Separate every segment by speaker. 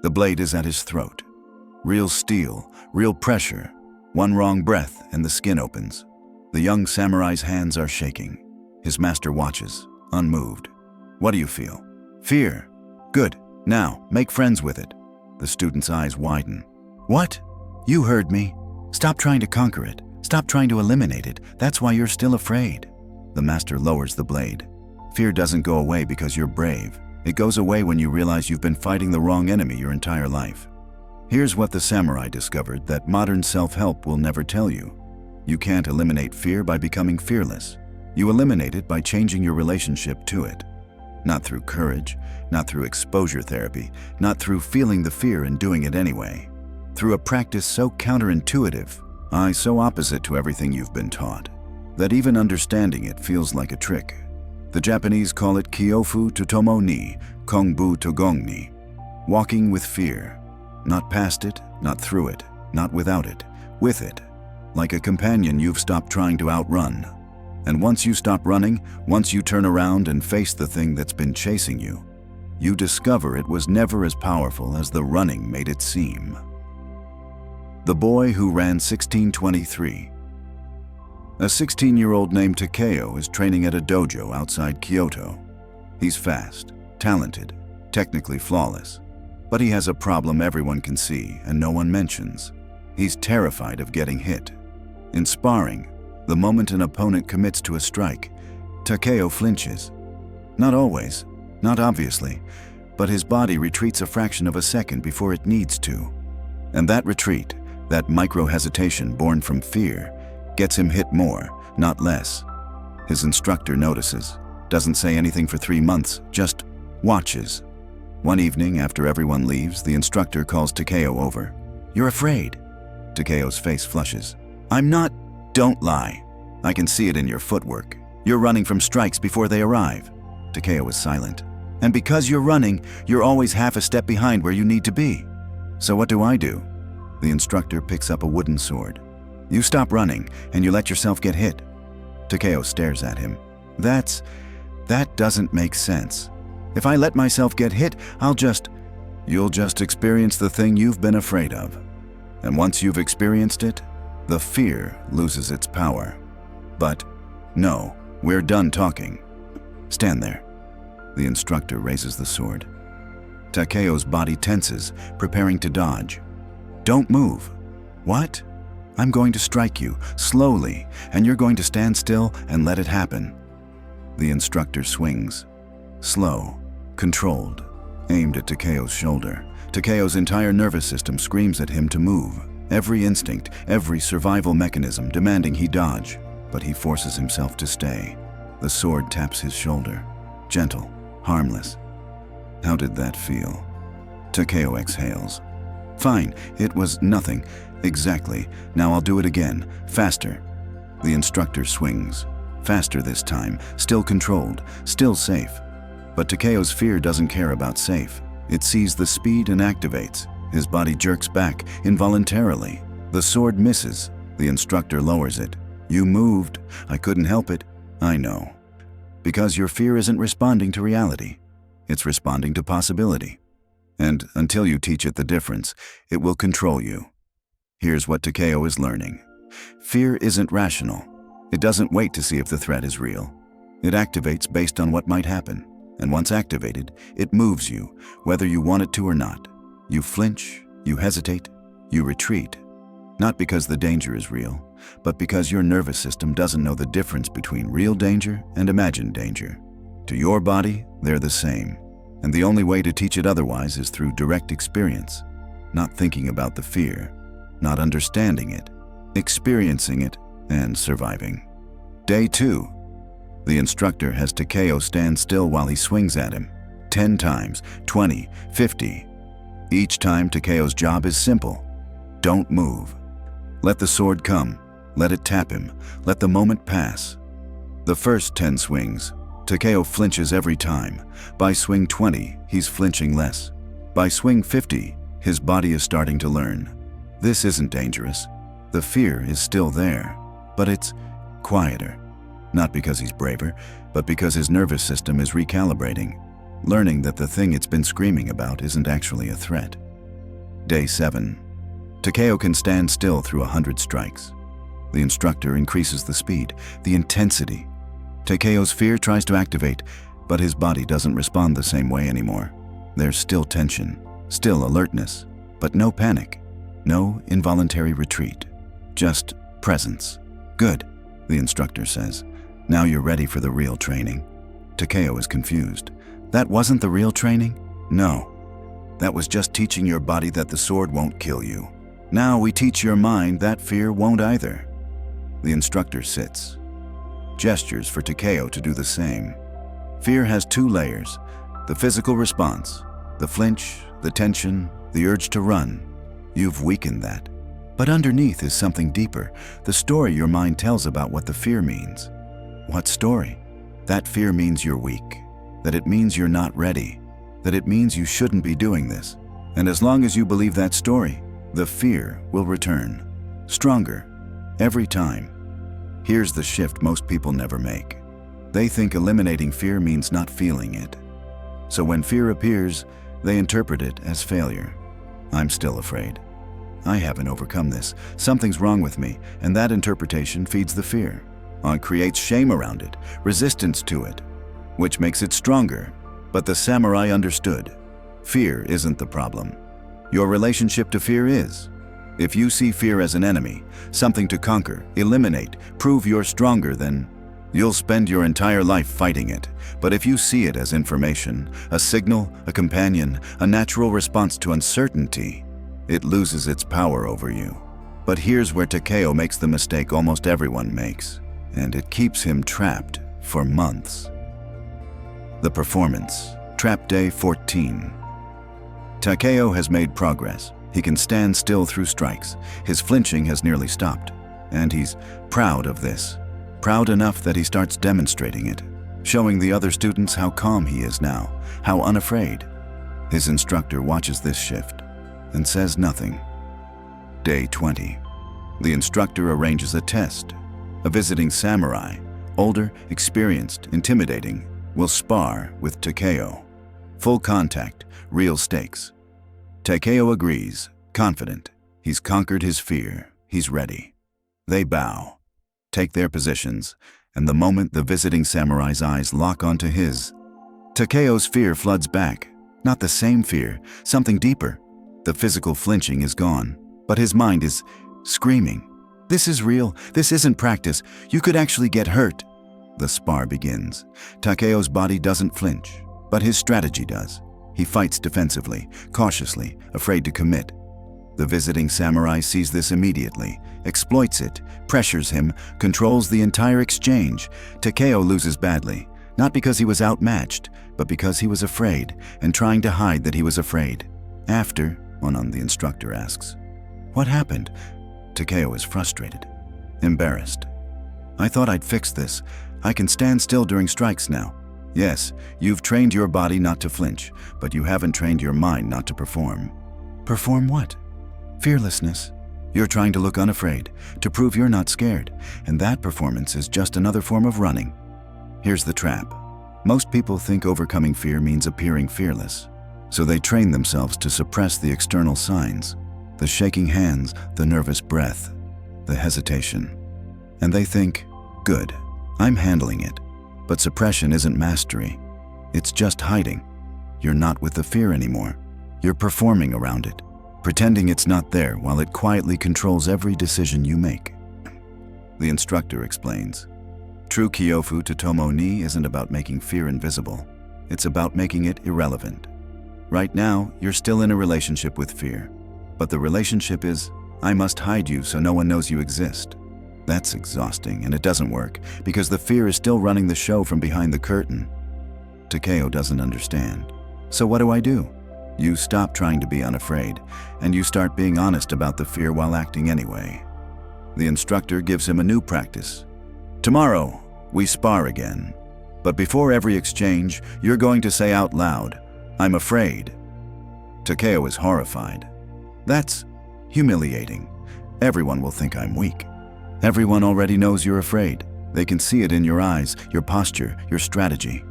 Speaker 1: The blade is at his throat. Real steel, real pressure. One wrong breath and the skin opens. The young samurai's hands are shaking. His master watches, unmoved. What do you feel? Fear. Good. Now, make friends with it. The student's eyes widen. What? You heard me. Stop trying to conquer it. Stop trying to eliminate it. That's why you're still afraid. The master lowers the blade. Fear doesn't go away because you're brave. It goes away when you realize you've been fighting the wrong enemy your entire life. Here's what the samurai discovered that modern self-help will never tell you. You can't eliminate fear by becoming fearless. You eliminate it by changing your relationship to it. Not through courage, not through exposure therapy, not through feeling the fear and doing it anyway. Through a practice so counterintuitive, so opposite to everything you've been taught, that even understanding it feels like a trick. The Japanese call it Kyōfu to tomo ni, kongbu to gong ni. Walking with fear. Not past it, not through it, not without it, with it. Like a companion you've stopped trying to outrun. And once you stop running, once you turn around and face the thing that's been chasing you, you discover it was never as powerful as the running made it seem. The boy who ran 1623. A 16-year-old named Takeo is training at a dojo outside Kyoto. He's fast, talented, technically flawless. But he has a problem everyone can see and no one mentions. He's terrified of getting hit. In sparring, the moment an opponent commits to a strike, Takeo flinches. Not always, not obviously, but his body retreats a fraction of a second before it needs to. And that retreat, that micro-hesitation born from fear, gets him hit more, not less. His instructor notices, doesn't say anything for 3 months, just watches. One evening, after everyone leaves, the instructor calls Takeo over. "You're afraid." Takeo's face flushes. "I'm not." "Don't lie. I can see it in your footwork. You're running from strikes before they arrive." Takeo is silent. "And because you're running, you're always half a step behind where you need to be. So what do I do?" The instructor picks up a wooden sword. "You stop running, and you let yourself get hit." Takeo stares at him. That doesn't make sense. If I let myself get hit, you'll just experience the thing you've been afraid of. And once you've experienced it, the fear loses its power. But no, we're done talking. Stand there." The instructor raises the sword. Takeo's body tenses, preparing to dodge. "Don't move." "What?" "I'm going to strike you, slowly, and you're going to stand still and let it happen." The instructor swings. Slow, controlled, aimed at Takeo's shoulder. Takeo's entire nervous system screams at him to move. Every instinct, every survival mechanism demanding he dodge, but he forces himself to stay. The sword taps his shoulder. Gentle, harmless. How did that feel? Takeo exhales. "Fine, it was nothing. Exactly. Now I'll do it again. Faster." The instructor swings. Faster this time, still controlled, still safe. But Takeo's fear doesn't care about safe. It sees the speed and activates. His body jerks back, involuntarily. The sword misses. The instructor lowers it. "You moved. I couldn't help it." "I know. Because your fear isn't responding to reality. It's responding to possibility. And until you teach it the difference, it will control you." Here's what Takeo is learning. Fear isn't rational. It doesn't wait to see if the threat is real. It activates based on what might happen. And once activated, it moves you, whether you want it to or not. You flinch, you hesitate, you retreat. Not because the danger is real, but because your nervous system doesn't know the difference between real danger and imagined danger. To your body, they're the same. And the only way to teach it otherwise is through direct experience. Not thinking about the fear, not understanding it, experiencing it, and surviving. Day 2. The instructor has Takeo stand still while he swings at him. 10 times, 20, 50. Each time, Takeo's job is simple. Don't move. Let the sword come. Let it tap him. Let the moment pass. The first 10 swings, Takeo flinches every time. By swing 20, he's flinching less. By swing 50, his body is starting to learn. This isn't dangerous. The fear is still there, but it's quieter. Not because he's braver, but because his nervous system is recalibrating, learning that the thing it's been screaming about isn't actually a threat. Day 7. Takeo can stand still through 100 strikes. The instructor increases the speed, the intensity. Takeo's fear tries to activate, but his body doesn't respond the same way anymore. There's still tension, still alertness, but no panic, no involuntary retreat, just presence. Good, the instructor says. Now you're ready for the real training. Takeo is confused. That wasn't the real training? No. That was just teaching your body that the sword won't kill you. Now we teach your mind that fear won't either. The instructor sits, gestures for Takeo to do the same. Fear has 2 layers, the physical response, the flinch, the tension, the urge to run. You've weakened that. But underneath is something deeper, the story your mind tells about what the fear means. What story? That fear means you're weak, that it means you're not ready, that it means you shouldn't be doing this. And as long as you believe that story, the fear will return, stronger, every time. Here's the shift most people never make. They think eliminating fear means not feeling it. So when fear appears, they interpret it as failure. I'm still afraid. I haven't overcome this. Something's wrong with me, and that interpretation feeds the fear. It creates shame around it, resistance to it, which makes it stronger. But the samurai understood. Fear isn't the problem. Your relationship to fear is. If you see fear as an enemy, something to conquer, eliminate, prove you're stronger, then you'll spend your entire life fighting it. But if you see it as information, a signal, a companion, a natural response to uncertainty, it loses its power over you. But here's where Takeo makes the mistake almost everyone makes, and it keeps him trapped for months. The performance. Trap Day 14. Takeo has made progress. He can stand still through strikes. His flinching has nearly stopped, and he's proud of this. Proud enough that he starts demonstrating it, showing the other students how calm he is now, how unafraid. His instructor watches this shift and says nothing. Day 20. The instructor arranges a test. A visiting samurai, older, experienced, intimidating, will spar with Takeo. Full contact, real stakes. Takeo agrees, confident. He's conquered his fear. He's ready. They bow, take their positions, and the moment the visiting samurai's eyes lock onto his, Takeo's fear floods back. Not the same fear, something deeper. The physical flinching is gone, but his mind is screaming. This is real. This isn't practice. You could actually get hurt. The spar begins. Takeo's body doesn't flinch, but his strategy does. He fights defensively, cautiously, afraid to commit. The visiting samurai sees this immediately, exploits it, pressures him, controls the entire exchange. Takeo loses badly, not because he was outmatched, but because he was afraid, and trying to hide that he was afraid. After, one the instructor asks, "What happened?" Takeo is frustrated, embarrassed. "I thought I'd fix this. I can stand still during strikes now." Yes, you've trained your body not to flinch, but you haven't trained your mind not to perform. Perform what? Fearlessness. You're trying to look unafraid, to prove you're not scared, and that performance is just another form of running. Here's the trap. Most people think overcoming fear means appearing fearless, so they train themselves to suppress the external signs, the shaking hands, the nervous breath, the hesitation. And they think, good, I'm handling it. But suppression isn't mastery. It's just hiding. You're not with the fear anymore. You're performing around it, pretending it's not there while it quietly controls every decision you make. The instructor explains. True Kyōfu to tomo ni isn't about making fear invisible. It's about making it irrelevant. Right now, you're still in a relationship with fear. But the relationship is, I must hide you so no one knows you exist. That's exhausting, and it doesn't work, because the fear is still running the show from behind the curtain. Takeo doesn't understand. So what do? You stop trying to be unafraid, and you start being honest about the fear while acting anyway. The instructor gives him a new practice. Tomorrow, we spar again. But before every exchange, you're going to say out loud, I'm afraid. Takeo is horrified. That's humiliating. Everyone will think I'm weak. Everyone already knows you're afraid. They can see it in your eyes, your posture, your strategy.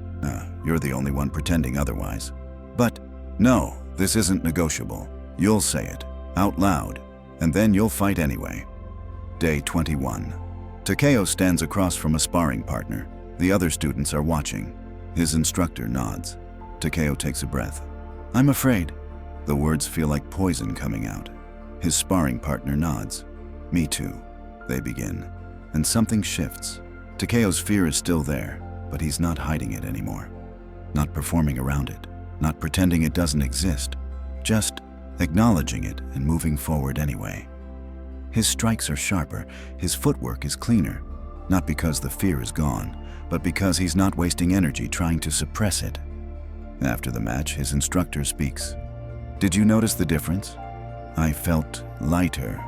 Speaker 1: You're the only one pretending otherwise. But no, this isn't negotiable. You'll say it, out loud, and then you'll fight anyway. Day 21. Takeo stands across from a sparring partner. The other students are watching. His instructor nods. Takeo takes a breath. "I'm afraid." The words feel like poison coming out. His sparring partner nods. "Me too." They begin, and something shifts. Takeo's fear is still there, but he's not hiding it anymore. Not performing around it, not pretending it doesn't exist, just acknowledging it and moving forward anyway. His strikes are sharper, his footwork is cleaner, not because the fear is gone, but because he's not wasting energy trying to suppress it. After the match, his instructor speaks. "Did you notice the difference? I felt lighter.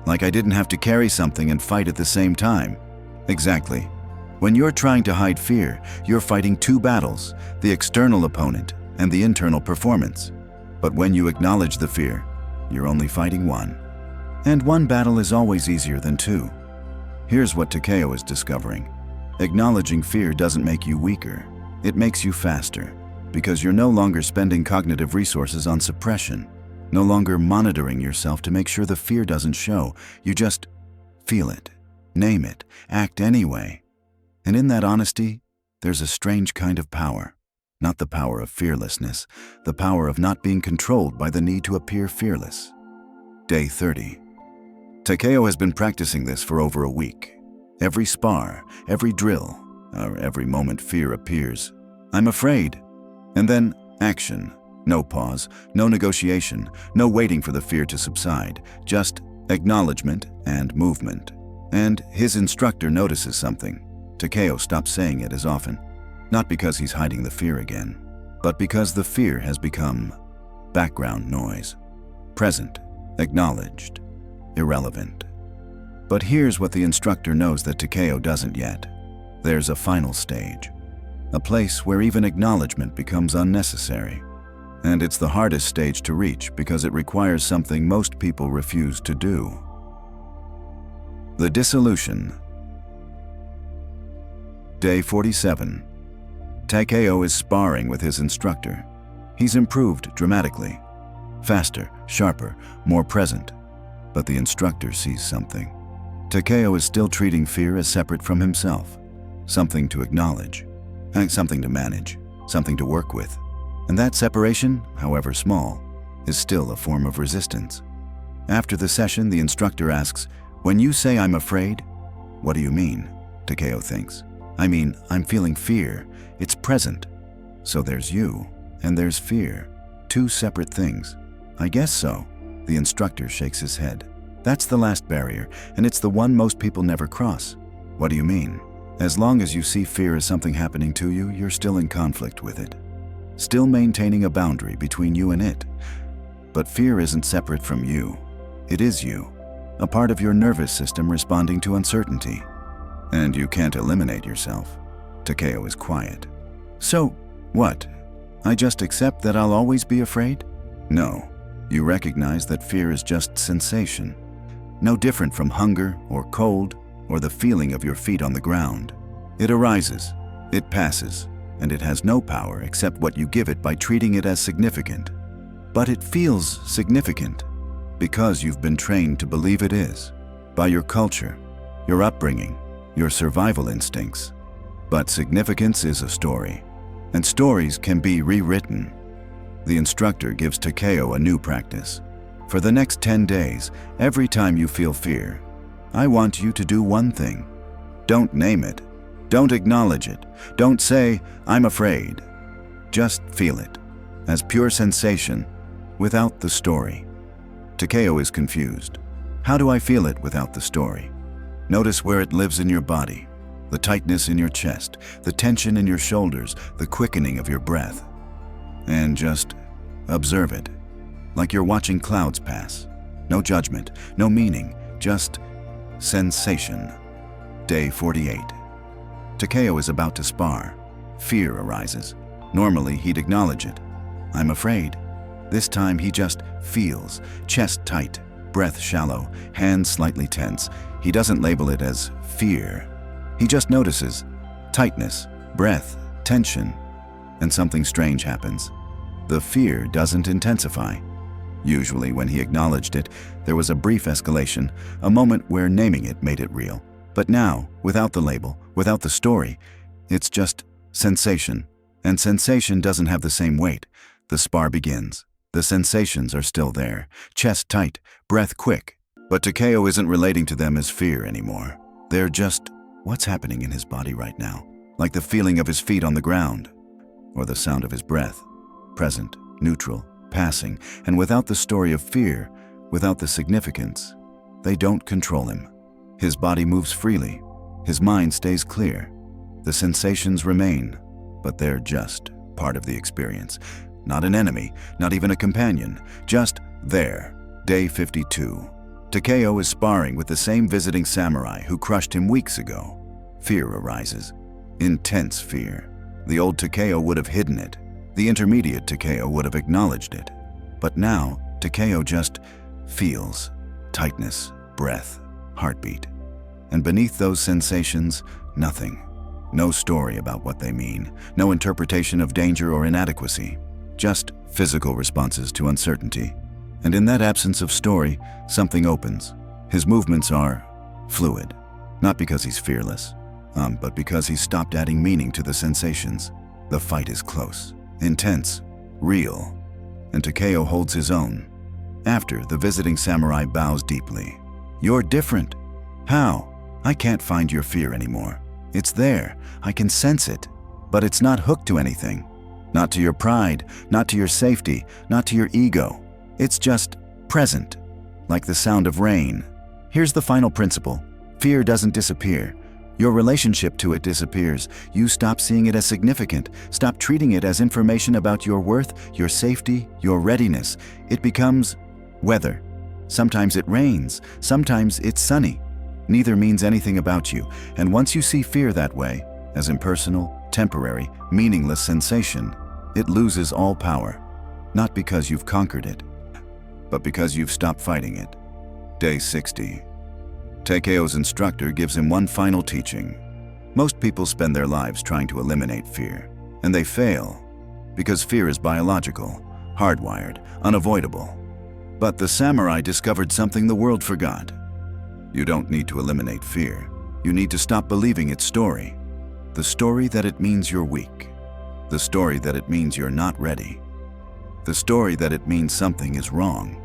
Speaker 1: Like I didn't have to carry something and fight at the same time." Exactly. When you're trying to hide fear, you're fighting two battles, the external opponent and the internal performance. But when you acknowledge the fear, you're only fighting one. And one battle is always easier than two. Here's what Takeo is discovering. Acknowledging fear doesn't make you weaker. It makes you faster, because you're no longer spending cognitive resources on suppression, no longer monitoring yourself to make sure the fear doesn't show. You just feel it, name it, act anyway. And in that honesty, there's a strange kind of power. Not the power of fearlessness, the power of not being controlled by the need to appear fearless. Day 30. Takeo has been practicing this for over a week. Every spar, every drill, or every moment fear appears. "I'm afraid." And then action. No pause, no negotiation, no waiting for the fear to subside, just acknowledgement and movement. And his instructor notices something. Takeo stops saying it as often. Not because he's hiding the fear again, but because the fear has become background noise. Present, acknowledged, irrelevant. But here's what the instructor knows that Takeo doesn't yet. There's a final stage. A place where even acknowledgement becomes unnecessary. And it's the hardest stage to reach because it requires something most people refuse to do. The dissolution. Day 47. Takeo is sparring with his instructor. He's improved dramatically. Faster, sharper, more present. But the instructor sees something. Takeo is still treating fear as separate from himself. Something to acknowledge, something to manage, something to work with. And that separation, however small, is still a form of resistance. After the session, the instructor asks, "When you say I'm afraid, what do you mean?" Takeo thinks. "I mean, I'm feeling fear. It's present. So there's you, and there's fear. Two separate things." "I guess so." The instructor shakes his head. "That's the last barrier, and it's the one most people never cross." "What do you mean?" "As long as you see fear as something happening to you, you're still in conflict with it. Still maintaining a boundary between you and it. But fear isn't separate from you. It is you, a part of your nervous system responding to uncertainty. And you can't eliminate yourself." Takeo is quiet. "So, what? I just accept that I'll always be afraid?" "No. You recognize that fear is just sensation. No different from hunger or cold or the feeling of your feet on the ground. It arises, it passes, and it has no power except what you give it by treating it as significant. But it feels significant because you've been trained to believe it is, by your culture, your upbringing, your survival instincts. But significance is a story, and stories can be rewritten." The instructor gives Takeo a new practice. "For the next 10 days, every time you feel fear, I want you to do one thing. Don't name it. Don't acknowledge it. Don't say, 'I'm afraid.' Just feel it, as pure sensation, without the story." Takeo is confused. "How do I feel it without the story?" Notice where it lives in your body. The tightness in your chest, the tension in your shoulders, the quickening of your breath. And just observe it, like you're watching clouds pass. No judgment, no meaning, just sensation. Day 48. Takeo is about to spar. Fear arises. Normally, he'd acknowledge it. "I'm afraid." This time, he just feels, chest tight, breath shallow, hands slightly tense. He doesn't label it as fear. He just notices tightness, breath, tension, and something strange happens. The fear doesn't intensify. Usually, when he acknowledged it, there was a brief escalation, a moment where naming it made it real. But now, without the label, without the story, it's just sensation. And sensation doesn't have the same weight. The spar begins. The sensations are still there. Chest tight, breath quick. But Takeo isn't relating to them as fear anymore. They're just what's happening in his body right now. Like the feeling of his feet on the ground, or the sound of his breath. Present, neutral, passing, and without the story of fear, without the significance, they don't control him. His body moves freely. His mind stays clear. The sensations remain, but they're just part of the experience. Not an enemy, not even a companion, just there. Day 52. Takeo is sparring with the same visiting samurai who crushed him weeks ago. Fear arises. Intense fear. The old Takeo would have hidden it. The intermediate Takeo would have acknowledged it. But now, Takeo just feels tightness, breath, heartbeat. And beneath those sensations, nothing. No story about what they mean. No interpretation of danger or inadequacy. Just physical responses to uncertainty. And in that absence of story, something opens. His movements are fluid. Not because he's fearless, but because he's stopped adding meaning to the sensations. The fight is close, intense, real. And Takeo holds his own. After, the visiting samurai bows deeply. "You're different." "How?" "I can't find your fear anymore. It's there. I can sense it. But it's not hooked to anything. Not to your pride, not to your safety, not to your ego. It's just present, like the sound of rain. Here's the final principle. Fear doesn't disappear. Your relationship to it disappears. You stop seeing it as significant. Stop treating it as information about your worth, your safety, your readiness. It becomes weather. Sometimes it rains. Sometimes it's sunny. Neither means anything about you. And once you see fear that way, as impersonal, temporary, meaningless sensation, it loses all power. Not because you've conquered it, but because you've stopped fighting it. Day 60. Takeo's instructor gives him one final teaching. Most people spend their lives trying to eliminate fear, and they fail, because fear is biological, hardwired, unavoidable. But the samurai discovered something the world forgot. You don't need to eliminate fear. You need to stop believing its story. The story that it means you're weak. The story that it means you're not ready. The story that it means something is wrong.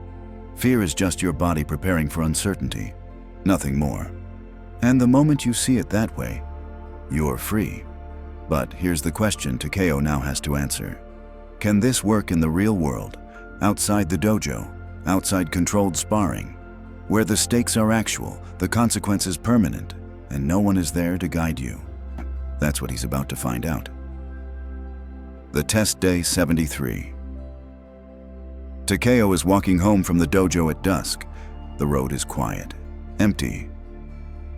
Speaker 1: Fear is just your body preparing for uncertainty, nothing more. And the moment you see it that way, you're free. But here's the question Takeo now has to answer. Can this work in the real world, outside the dojo, outside controlled sparring, where the stakes are actual, the consequences permanent, and no one is there to guide you? That's what he's about to find out. The test day 73. Takeo is walking home from the dojo at dusk. The road is quiet, empty.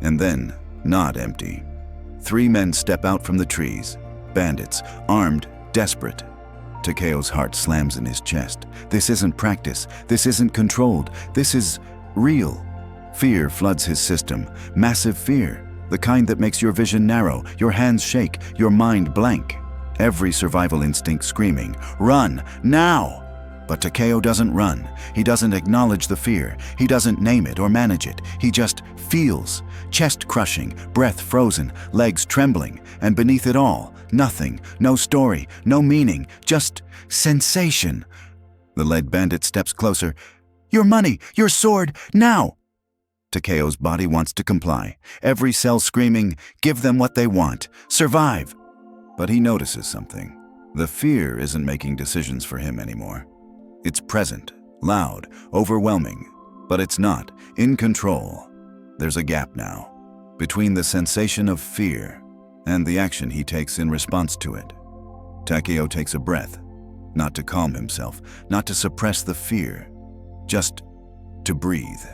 Speaker 1: And then, not empty. 3 men step out from the trees, bandits, armed, desperate. Takeo's heart slams in his chest. This isn't practice. This isn't controlled. This is real. Fear floods his system. Massive fear. The kind that makes your vision narrow, your hands shake, your mind blank. Every survival instinct screaming, "Run, now!" But Takeo doesn't run. He doesn't acknowledge the fear. He doesn't name it or manage it. He just feels. Chest crushing, breath frozen, legs trembling, and beneath it all, nothing, no story, no meaning, just sensation. The lead bandit steps closer. "Your money, your sword, now!" Takeo's body wants to comply. Every cell screaming, "Give them what they want. Survive!" But he notices something. The fear isn't making decisions for him anymore. It's present, loud, overwhelming, but it's not in control. There's a gap now between the sensation of fear and the action he takes in response to it. Takeo takes a breath, not to calm himself, not to suppress the fear, just to breathe.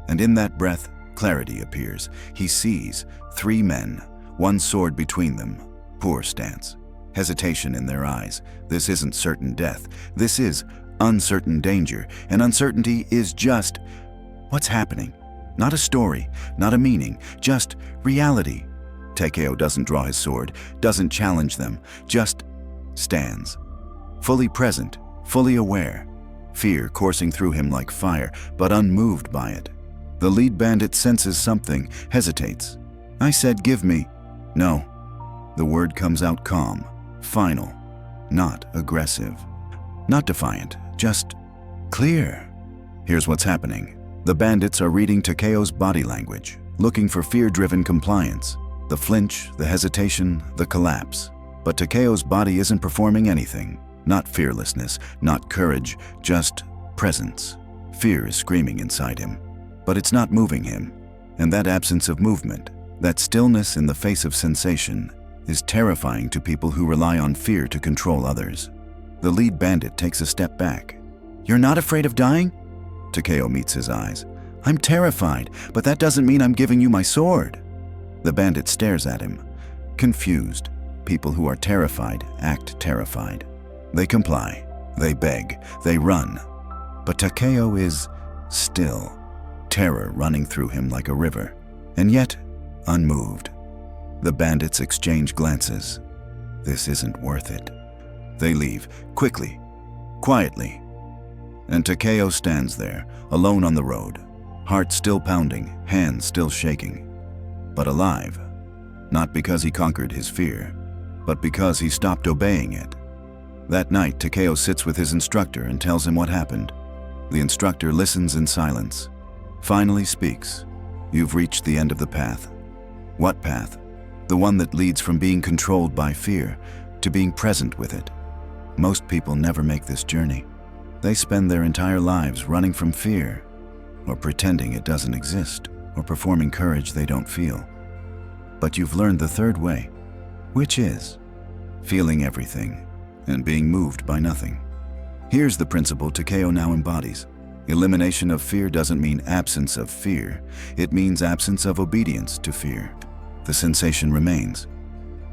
Speaker 1: And in that breath, clarity appears. He sees 3 men, 1 sword between them, poor stance, hesitation in their eyes. This isn't certain death. This is uncertain danger, and uncertainty is just what's happening. Not a story, not a meaning, just reality. Takeo doesn't draw his sword, doesn't challenge them, just stands. Fully present, fully aware. fear coursing through him like fire, but unmoved by it. The lead bandit senses something, hesitates. I said, give me. No. The word comes out calm, final, not aggressive, not defiant, just clear. Here's what's happening. The bandits are reading Takeo's body language, looking for fear-driven compliance, the flinch, the hesitation, the collapse. But Takeo's body isn't performing anything. Not fearlessness, not courage, just presence. Fear is screaming inside him, but it's not moving him. And that absence of movement, that stillness in the face of sensation, is terrifying to people who rely on fear to control others. The lead bandit takes a step back. You're not afraid of dying? Takeo meets his eyes. I'm terrified, but that doesn't mean I'm giving you my sword. The bandit stares at him, confused. People who are terrified act terrified. They comply, they beg, they run. But Takeo is still, terror running through him like a river, and yet unmoved. The bandits exchange glances. This isn't worth it. They leave, quickly, quietly. And Takeo stands there, alone on the road, heart still pounding, hands still shaking, but alive. Not because he conquered his fear, but because he stopped obeying it. That night, Takeo sits with his instructor and tells him what happened. The instructor listens in silence, finally speaks. You've reached the end of the path. What path? The one that leads from being controlled by fear to being present with it. Most people never make this journey. They spend their entire lives running from fear, or pretending it doesn't exist, or performing courage they don't feel. But you've learned the third way, which is feeling everything and being moved by nothing. Here's the principle Takeo now embodies. Elimination of fear doesn't mean absence of fear. It means absence of obedience to fear. The sensation remains.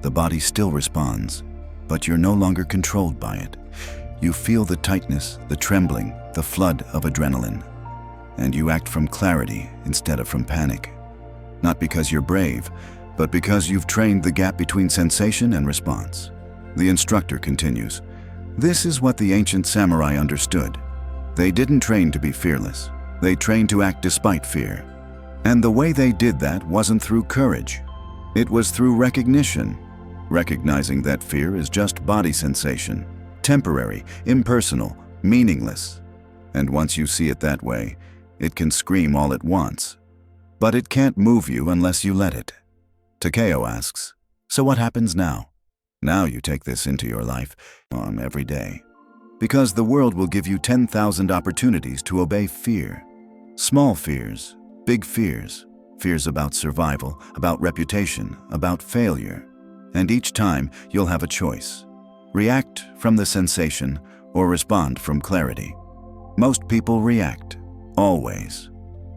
Speaker 1: The body still responds, but you're no longer controlled by it. You feel the tightness, the trembling, the flood of adrenaline. And you act from clarity instead of from panic. Not because you're brave, but because you've trained the gap between sensation and response. The instructor continues, this is what the ancient samurai understood. They didn't train to be fearless. They trained to act despite fear. And the way they did that wasn't through courage. It was through recognition, recognizing that fear is just body sensation, temporary, impersonal, meaningless. And once you see it that way, it can scream all it wants. But it can't move you unless you let it. Takeo asks, so what happens now? Now you take this into your life every day. Because the world will give you 10,000 opportunities to obey fear. Small fears, big fears. Fears about survival, about reputation, about failure. And each time you'll have a choice. React from the sensation or respond from clarity. Most people react, always.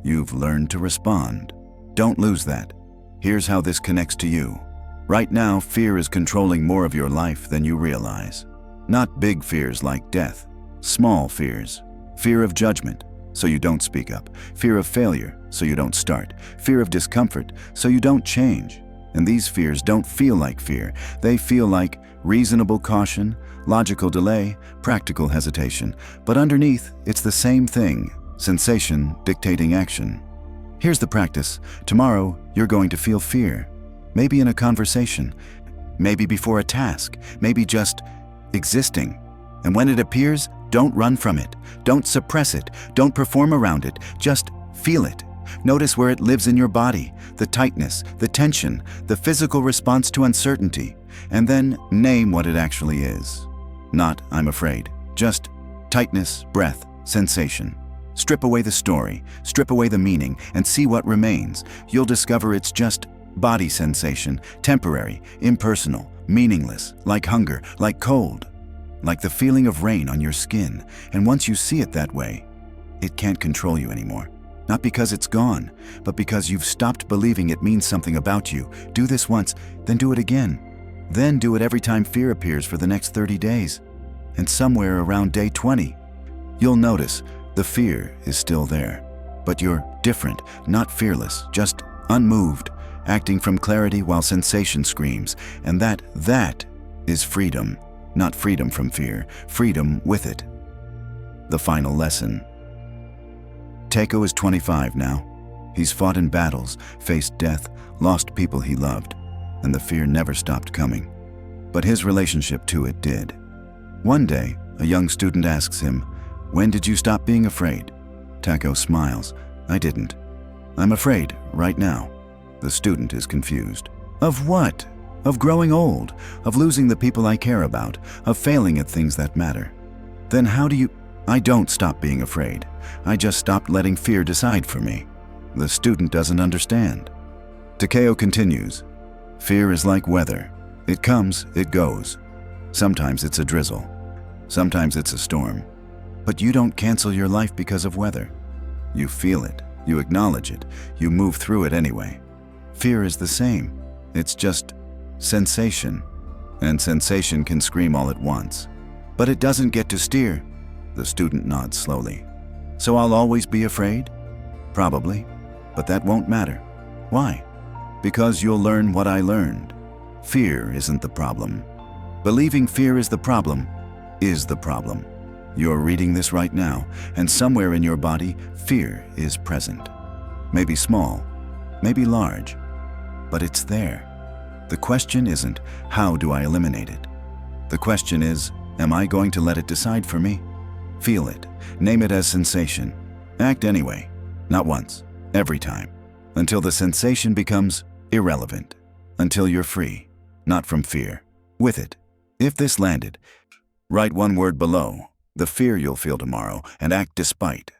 Speaker 1: You've learned to respond. Don't lose that. Here's how this connects to you. Right now, fear is controlling more of your life than you realize. Not big fears like death, small fears. Fear of judgment, so you don't speak up. Fear of failure, so you don't start. Fear of discomfort, so you don't change. And these fears don't feel like fear. They feel like reasonable caution, logical delay, practical hesitation. But underneath, it's the same thing, sensation dictating action. Here's the practice. Tomorrow, you're going to feel fear. Maybe in a conversation, maybe before a task, maybe just existing. And when it appears, don't run from it. Don't suppress it. Don't perform around it. Just feel it. Notice where it lives in your body, the tightness, the tension, the physical response to uncertainty, and then name what it actually is. Not, I'm afraid, just tightness, breath, sensation. Strip away the story, strip away the meaning, and see what remains. You'll discover it's just body sensation, temporary, impersonal, meaningless, like hunger, like cold, like the feeling of rain on your skin. And once you see it that way, it can't control you anymore. Not because it's gone, but because you've stopped believing it means something about you. Do this once, then do it again. Then do it every time fear appears for the next 30 days. And somewhere around day 20, you'll notice the fear is still there. But you're different, not fearless, just unmoved, acting from clarity while sensation screams. And that is freedom. Not freedom from fear, freedom with it. The final lesson. Takeo is 25 now. He's fought in battles, faced death, lost people he loved, and the fear never stopped coming. But his relationship to it did. One day, a young student asks him, "When did you stop being afraid?" Takeo smiles. "I didn't. I'm afraid right now." The student is confused. Of what? Of growing old, of losing the people I care about, of failing at things that matter. Then how do you... I don't stop being afraid. I just stopped letting fear decide for me. The student doesn't understand. Takeo continues. Fear is like weather. It comes, it goes. Sometimes it's a drizzle. Sometimes it's a storm. But you don't cancel your life because of weather. You feel it, you acknowledge it, you move through it anyway. Fear is the same. It's just sensation. And sensation can scream all at once. But it doesn't get to steer. The student nods slowly. So I'll always be afraid? Probably. But that won't matter. Why? Because you'll learn what I learned. Fear isn't the problem. Believing fear is the problem is the problem. You're reading this right now, and somewhere in your body, fear is present. Maybe small, maybe large, but it's there. The question isn't, how do I eliminate it? The question is, am I going to let it decide for me? Feel it, name it as sensation. Act anyway, not once, every time, until the sensation becomes irrelevant, until you're free, not from fear, with it. If this landed, write one word below, the fear you'll feel tomorrow, and act despite.